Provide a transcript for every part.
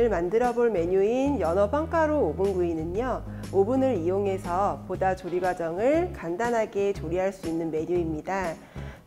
오늘 만들어 볼 메뉴인 연어 빵가루 오븐 구이는요, 오븐을 이용해서 보다 조리 과정을 간단하게 조리할 수 있는 메뉴입니다.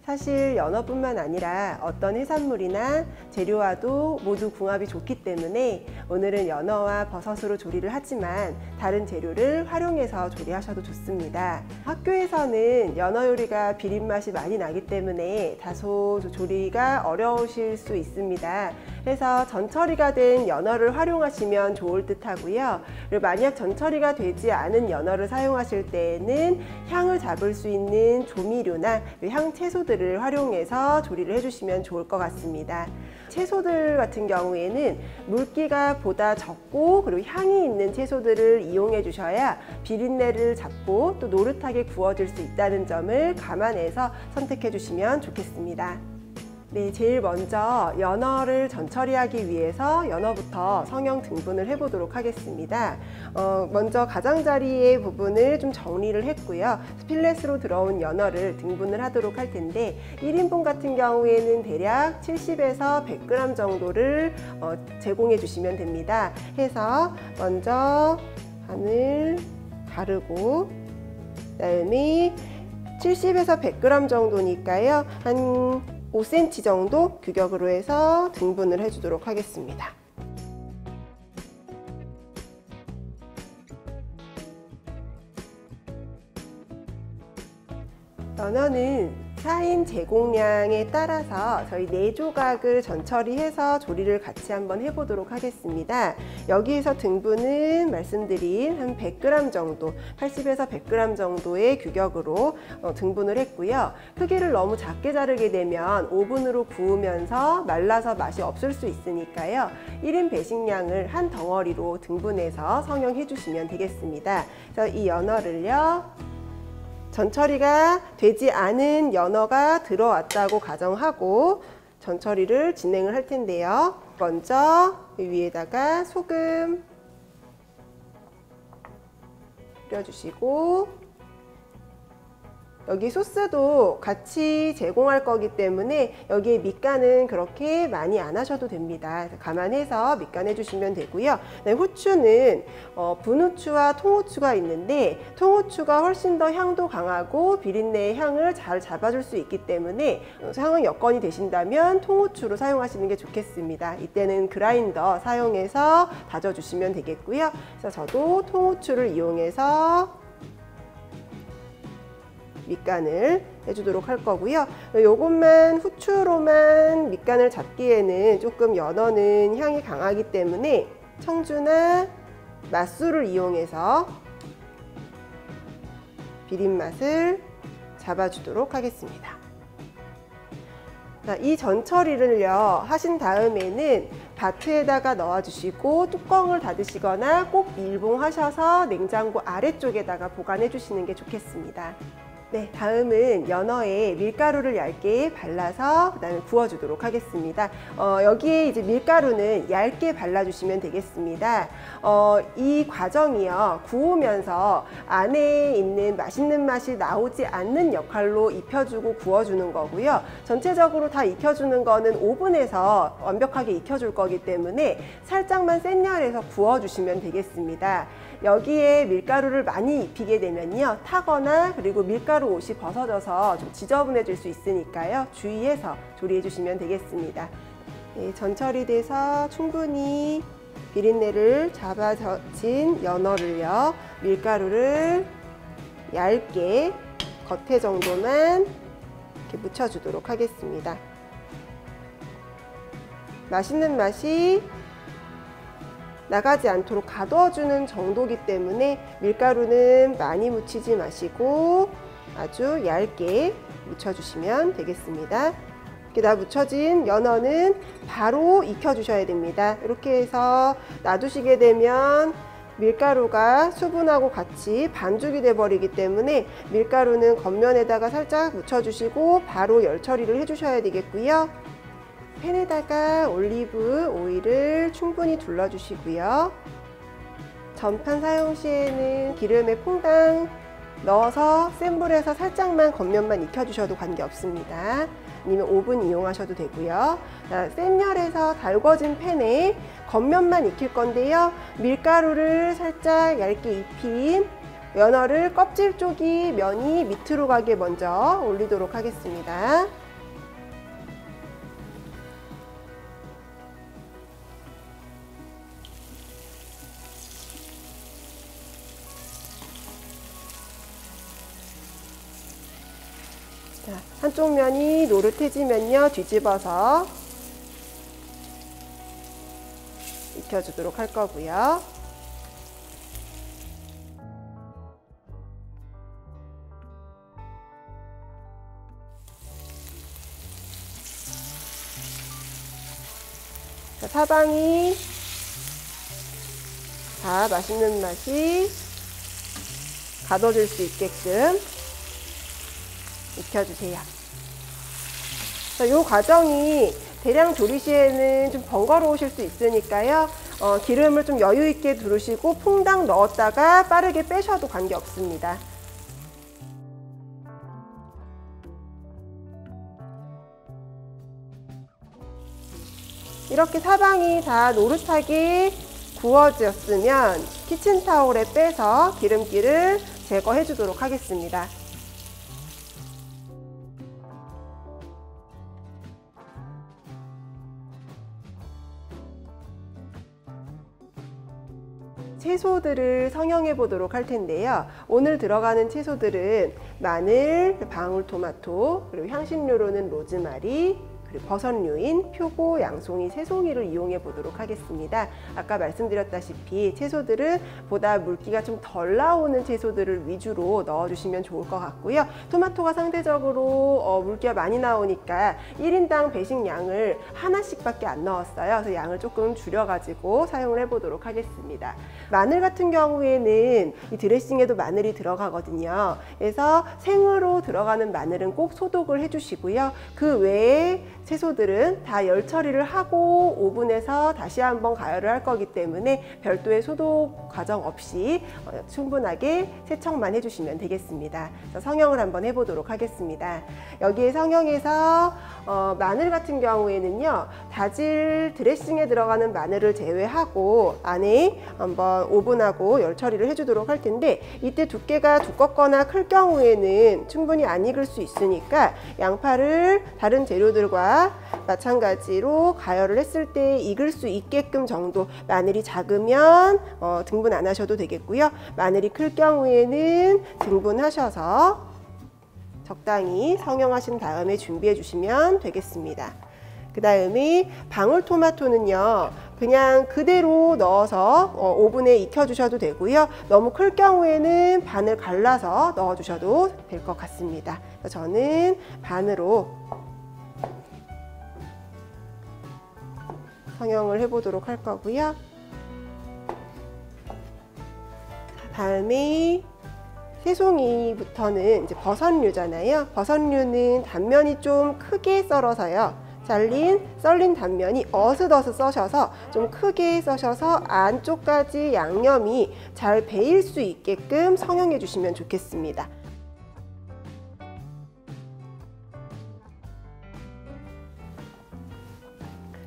사실 연어뿐만 아니라 어떤 해산물이나 재료와도 모두 궁합이 좋기 때문에 오늘은 연어와 버섯으로 조리를 하지만 다른 재료를 활용해서 조리하셔도 좋습니다. 학교에서는 연어 요리가 비린 맛이 많이 나기 때문에 다소 조리가 어려우실 수 있습니다. 그래서 전처리가 된 연어를 활용하시면 좋을 듯 하고요. 그리고 만약 전처리가 되지 않은 연어를 사용하실 때에는 향을 잡을 수 있는 조미료나 향 채소들을 활용해서 조리를 해주시면 좋을 것 같습니다. 채소들 같은 경우에는 물기가 보다 적고 그리고 향이 있는 채소들을 이용해 주셔야 비린내를 잡고 또 노릇하게 구워질 수 있다는 점을 감안해서 선택해 주시면 좋겠습니다. 네, 제일 먼저 연어를 전처리하기 위해서 연어부터 성형 등분을 해보도록 하겠습니다. 먼저 가장자리의 부분을 좀 정리를 했고요. 필렛으로 들어온 연어를 등분을 하도록 할 텐데 1인분 같은 경우에는 대략 70에서 100g 정도를 제공해 주시면 됩니다. 해서 먼저 반을 가르고 그다음에 70에서 100g 정도니까요. 한 5cm 정도 규격으로 해서 등분을 해주도록 하겠습니다. 연어는 4인 제공량에 따라서 저희 4조각을 전처리해서 조리를 같이 한번 해보도록 하겠습니다. 여기에서 등분은 말씀드린 한 100g 정도, 80에서 100g 정도의 규격으로 등분을 했고요. 크기를 너무 작게 자르게 되면 오븐으로 구우면서 말라서 맛이 없을 수 있으니까요. 1인 배식량을 한 덩어리로 등분해서 성형해 주시면 되겠습니다. 그래서 이 연어를요, 전처리가 되지 않은 연어가 들어왔다고 가정하고 전처리를 진행을 할 텐데요. 먼저 위에다가 소금 뿌려주시고 여기 소스도 같이 제공할 거기 때문에 여기에 밑간은 그렇게 많이 안 하셔도 됩니다. 감안해서 밑간해 주시면 되고요. 후추는 분후추와 통후추가 있는데 통후추가 훨씬 더 향도 강하고 비린내의 향을 잘 잡아줄 수 있기 때문에 상황 여건이 되신다면 통후추로 사용하시는 게 좋겠습니다. 이때는 그라인더 사용해서 다져주시면 되겠고요. 그래서 저도 통후추를 이용해서 밑간을 해주도록 할 거고요. 요것만 후추로만 밑간을 잡기에는 조금 연어는 향이 강하기 때문에 청주나 맛술을 이용해서 비린 맛을 잡아주도록 하겠습니다. 이 전처리를요 하신 다음에는 바트에다가 넣어주시고 뚜껑을 닫으시거나 꼭 밀봉하셔서 냉장고 아래쪽에다가 보관해 주시는 게 좋겠습니다. 네, 다음은 연어에 밀가루를 얇게 발라서 그다음에 구워주도록 하겠습니다. 여기에 이제 밀가루는 얇게 발라주시면 되겠습니다. 이 과정이요 구우면서 안에 있는 맛있는 맛이 나오지 않는 역할로 익혀주고 구워주는 거고요. 전체적으로 다 익혀주는 거는 오븐에서 완벽하게 익혀줄 거기 때문에 살짝만 센 열에서 구워주시면 되겠습니다. 여기에 밀가루를 많이 입히게 되면요 타거나 그리고 밀가루 옷이 벗어져서 좀 지저분해질 수 있으니까요 주의해서 조리해 주시면 되겠습니다. 네, 전처리돼서 충분히 비린내를 잡아진 연어를요 밀가루를 얇게 겉에 정도만 이렇게 묻혀주도록 하겠습니다. 맛있는 맛이 나가지 않도록 가둬주는 정도이기 때문에 밀가루는 많이 묻히지 마시고 아주 얇게 묻혀주시면 되겠습니다. 이렇게 다 묻혀진 연어는 바로 익혀주셔야 됩니다. 이렇게 해서 놔두시게 되면 밀가루가 수분하고 같이 반죽이 돼 버리기 때문에 밀가루는 겉면에다가 살짝 묻혀주시고 바로 열 처리를 해주셔야 되겠고요. 팬에다가 올리브 오일을 충분히 둘러주시고요. 전판 사용 시에는 기름의 퐁당 넣어서 센 불에서 살짝만 겉면만 익혀주셔도 관계없습니다. 아니면 오븐 이용하셔도 되고요. 센 열에서 달궈진 팬에 겉면만 익힐 건데요. 밀가루를 살짝 얇게 입힌 연어를 껍질 쪽이 면이 밑으로 가게 먼저 올리도록 하겠습니다. 자, 한쪽 면이 노릇해지면요, 뒤집어서 익혀주도록 할 거고요. 자, 사방이 다 맛있는 맛이 가둬질 수 있게끔 익혀주세요. 이 과정이 대량 조리 시에는 좀 번거로우실 수 있으니까요. 기름을 좀 여유 있게 두르시고 퐁당 넣었다가 빠르게 빼셔도 관계없습니다. 이렇게 사방이 다 노릇하게 구워졌으면 키친타올에 빼서 기름기를 제거해 주도록 하겠습니다. 채소들을 성형해 보도록 할 텐데요. 오늘 들어가는 채소들은 마늘, 방울토마토, 그리고 향신료로는 로즈마리, 그리고 버섯류인 표고, 양송이, 새송이를 이용해 보도록 하겠습니다. 아까 말씀드렸다시피 채소들은 보다 물기가 좀 덜 나오는 채소들을 위주로 넣어주시면 좋을 것 같고요. 토마토가 상대적으로 물기가 많이 나오니까 1인당 배식량을 하나씩밖에 안 넣었어요. 그래서 양을 조금 줄여가지고 사용을 해보도록 하겠습니다. 마늘 같은 경우에는 이 드레싱에도 마늘이 들어가거든요. 그래서 생으로 들어가는 마늘은 꼭 소독을 해주시고요. 그 외에 채소들은 다 열 처리를 하고 오븐에서 다시 한번 가열을 할 거기 때문에 별도의 소독 과정 없이 충분하게 세척만 해주시면 되겠습니다. 성형을 한번 해보도록 하겠습니다. 여기에 성형에서 마늘 같은 경우에는요, 다질 드레싱에 들어가는 마늘을 제외하고 안에 한번 오븐하고 열 처리를 해주도록 할 텐데, 이때 두께가 두껍거나 클 경우에는 충분히 안 익을 수 있으니까 양파를 다른 재료들과 마찬가지로 가열을 했을 때 익을 수 있게끔 정도, 마늘이 작으면 등분 안 하셔도 되겠고요. 마늘이 클 경우에는 등분하셔서 적당히 성형하신 다음에 준비해 주시면 되겠습니다. 그 다음에 방울토마토는요, 그냥 그대로 넣어서 오븐에 익혀 주셔도 되고요. 너무 클 경우에는 반을 갈라서 넣어 주셔도 될 것 같습니다. 저는 반으로 성형을 해보도록 할 거고요. 다음에 새송이부터는 이제 버섯류잖아요. 버섯류는 단면이 좀 크게 썰어서요. 썰린 단면이 어슷어슷 써셔서 좀 크게 써셔서 안쪽까지 양념이 잘 배일 수 있게끔 성형해 주시면 좋겠습니다.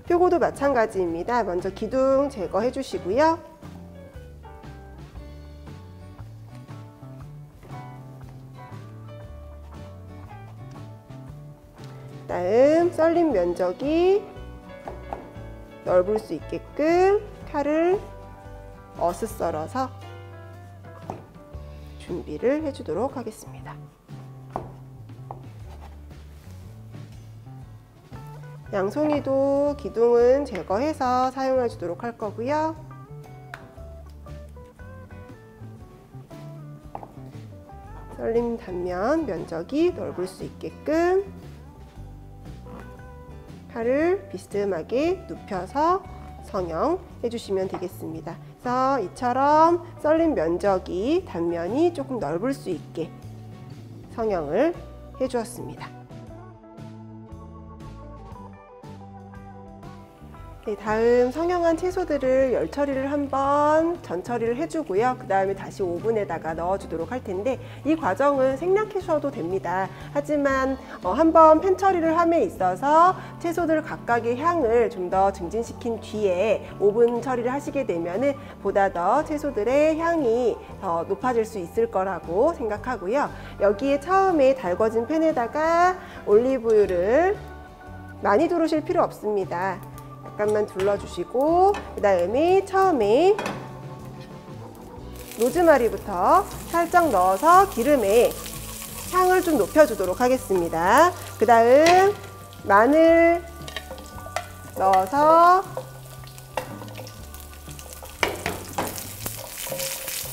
표고도 마찬가지입니다. 먼저 기둥 제거해 주시고요. 다음 썰린 면적이 넓을 수 있게끔 칼을 어슷 썰어서 준비를 해주도록 하겠습니다. 양송이도 기둥은 제거해서 사용해 주도록 할 거고요. 썰린 단면 면적이 넓을 수 있게끔 칼을 비스듬하게 눕혀서 성형해 주시면 되겠습니다. 그래서 이처럼 썰린 면적이 단면이 조금 넓을 수 있게 성형을 해 주었습니다. 네, 다음 성형한 채소들을 열 처리를 한번 전 처리를 해주고요. 그 다음에 다시 오븐에다가 넣어주도록 할 텐데 이 과정은 생략하셔도 됩니다. 하지만 한번 팬 처리를 함에 있어서 채소들 각각의 향을 좀 더 증진시킨 뒤에 오븐 처리를 하시게 되면은 보다 더 채소들의 향이 더 높아질 수 있을 거라고 생각하고요. 여기에 처음에 달궈진 팬에다가 올리브유를 많이 두르실 필요 없습니다. 약간만 둘러주시고 그 다음에 처음에 로즈마리부터 살짝 넣어서 기름에 향을 좀 높여주도록 하겠습니다. 그 다음 마늘 넣어서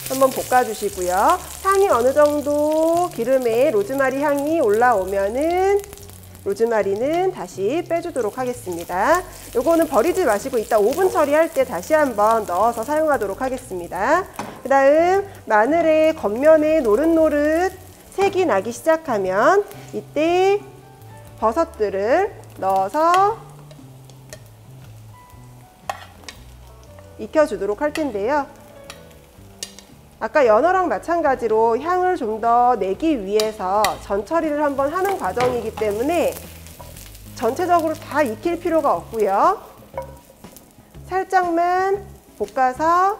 한번 볶아주시고요. 향이 어느 정도 기름에 로즈마리 향이 올라오면은 로즈마리는 다시 빼주도록 하겠습니다. 요거는 버리지 마시고 이따 오븐 처리할 때 다시 한번 넣어서 사용하도록 하겠습니다. 그 다음 마늘의 겉면에 노릇노릇 색이 나기 시작하면 이때 버섯들을 넣어서 익혀주도록 할 텐데요. 아까 연어랑 마찬가지로 향을 좀 더 내기 위해서 전 처리를 한번 하는 과정이기 때문에 전체적으로 다 익힐 필요가 없고요. 살짝만 볶아서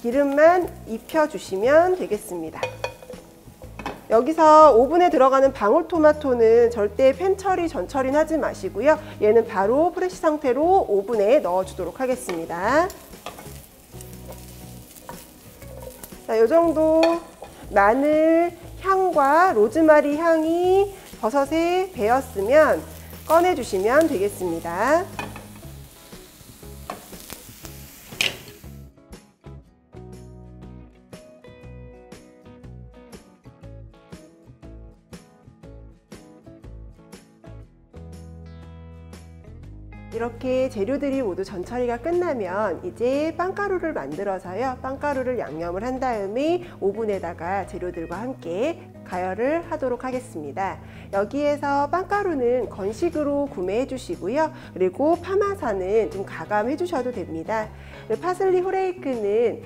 기름만 입혀주시면 되겠습니다. 여기서 오븐에 들어가는 방울토마토는 절대 팬 처리, 전 처리는 하지 마시고요. 얘는 바로 프레시 상태로 오븐에 넣어주도록 하겠습니다. 자, 이 정도 마늘 향과 로즈마리 향이 버섯에 배었으면 꺼내주시면 되겠습니다. 이렇게 재료들이 모두 전 처리가 끝나면 이제 빵가루를 만들어서요. 빵가루를 양념을 한 다음에 오븐에다가 재료들과 함께 가열을 하도록 하겠습니다. 여기에서 빵가루는 건식으로 구매해 주시고요. 그리고 파마산은 좀 가감해 주셔도 됩니다. 파슬리 후레이크는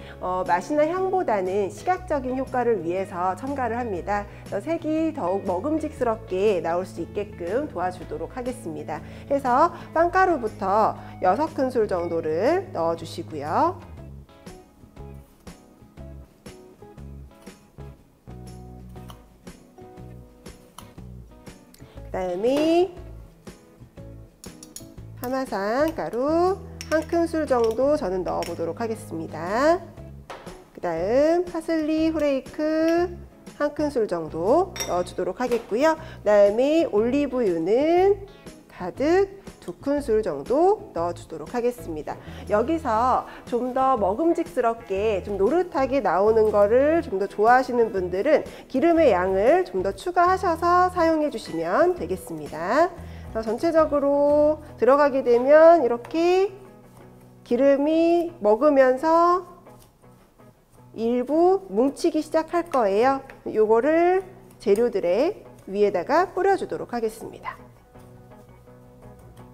맛이나 향보다는 시각적인 효과를 위해서 첨가를 합니다. 색이 더욱 먹음직스럽게 나올 수 있게끔 도와주도록 하겠습니다. 해서 빵가루부터 6큰술 정도를 넣어 주시고요. 그 다음에 파마산 가루 1큰술 정도 저는 넣어 보도록 하겠습니다. 그 다음 파슬리 후레이크 1큰술 정도 넣어 주도록 하겠고요. 그 다음에 올리브유는 가득 2큰술 정도 넣어 주도록 하겠습니다. 여기서 좀 더 먹음직스럽게 좀 노릇하게 나오는 거를 좀 더 좋아하시는 분들은 기름의 양을 좀 더 추가하셔서 사용해 주시면 되겠습니다. 전체적으로 들어가게 되면 이렇게 기름이 먹으면서 일부 뭉치기 시작할 거예요. 요거를 재료들의 위에다가 뿌려주도록 하겠습니다.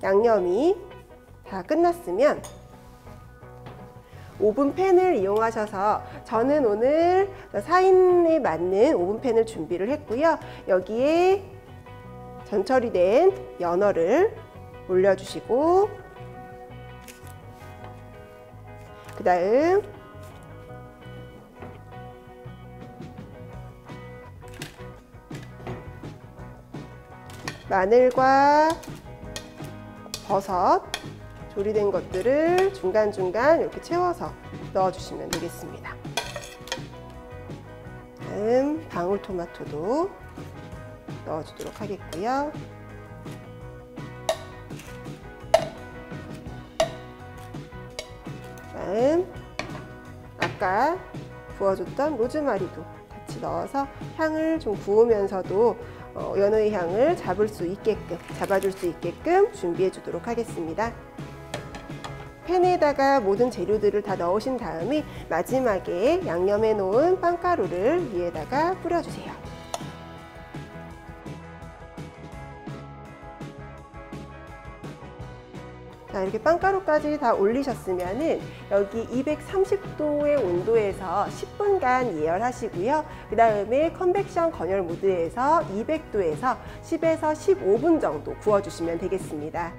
양념이 다 끝났으면 오븐팬을 이용하셔서 저는 오늘 4인에 맞는 오븐팬을 준비를 했고요. 여기에 전처리된 연어를 올려주시고 그 다음 마늘과 버섯 조리된 것들을 중간중간 이렇게 채워서 넣어주시면 되겠습니다. 다음 방울토마토도 넣어주도록 하겠고요. 다음 아까 구워줬던 로즈마리도 같이 넣어서 향을 좀 구우면서도 연어의 향을 잡아줄 수 있게끔 준비해 주도록 하겠습니다. 팬에다가 모든 재료들을 다 넣으신 다음에 마지막에 양념해 놓은 빵가루를 위에다가 뿌려주세요. 자, 이렇게 빵가루까지 다 올리셨으면은 여기 230도의 온도에서 10분간 예열하시고요. 그 다음에 컨벡션 건열 모드에서 200도에서 10에서 15분 정도 구워주시면 되겠습니다.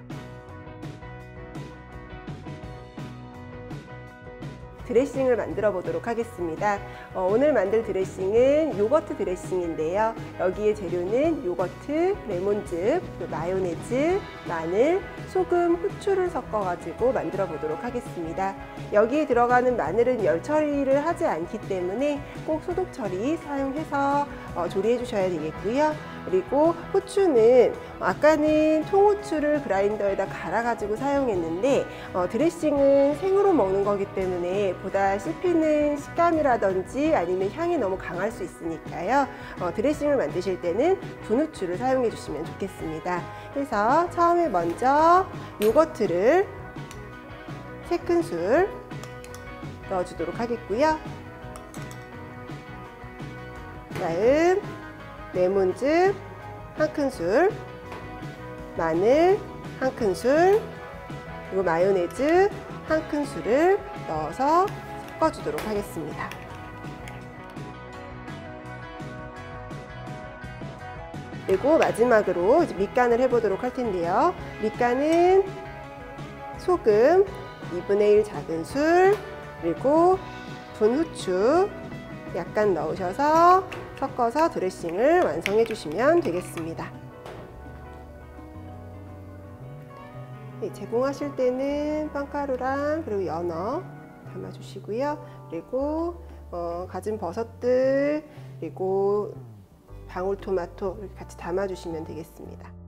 드레싱을 만들어 보도록 하겠습니다. 오늘 만들 드레싱은 요거트 드레싱인데요. 여기에 재료는 요거트, 레몬즙, 마요네즈, 마늘, 소금, 후추를 섞어 가지고 만들어 보도록 하겠습니다. 여기에 들어가는 마늘은 열 처리를 하지 않기 때문에 꼭 소독 처리 사용해서 조리해 주셔야 되겠고요. 그리고 후추는 아까는 통후추를 그라인더에다 갈아 가지고 사용했는데 드레싱은 생으로 먹는 거기 때문에 보다 씹히는 식감이라든지 아니면 향이 너무 강할 수 있으니까요. 드레싱을 만드실 때는 분후추를 사용해 주시면 좋겠습니다. 그래서 처음에 먼저 요거트를 3큰술 넣어주도록 하겠고요. 다음 레몬즙 1큰술, 마늘 1큰술, 그리고 마요네즈 1큰술을 넣어서 섞어주도록 하겠습니다. 그리고 마지막으로 이제 밑간을 해보도록 할 텐데요. 밑간은 소금 2분의 1 작은술, 그리고 분후추 약간 넣으셔서 섞어서 드레싱을 완성해 주시면 되겠습니다. 네, 제공하실 때는 빵가루랑 그리고 연어 담아 주시고요. 그리고 가진 버섯들, 그리고 방울토마토 이렇게 같이 담아 주시면 되겠습니다.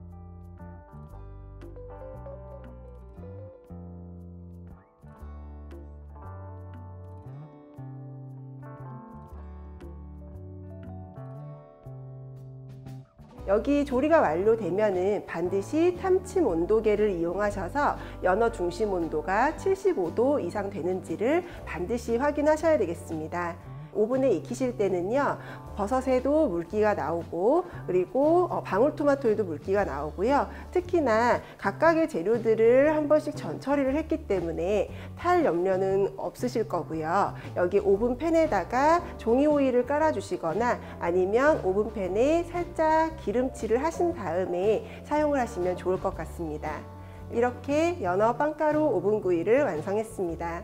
여기 조리가 완료되면은 반드시 탐침 온도계를 이용하셔서 연어 중심 온도가 75도 이상 되는지를 반드시 확인하셔야 되겠습니다. 오븐에 익히실 때는요, 버섯에도 물기가 나오고 그리고 방울토마토에도 물기가 나오고요. 특히나 각각의 재료들을 한 번씩 전 처리를 했기 때문에 탈 염려는 없으실 거고요. 여기 오븐팬에다가 종이 오일을 깔아 주시거나 아니면 오븐팬에 살짝 기름칠을 하신 다음에 사용을 하시면 좋을 것 같습니다. 이렇게 연어 빵가루 오븐구이를 완성했습니다.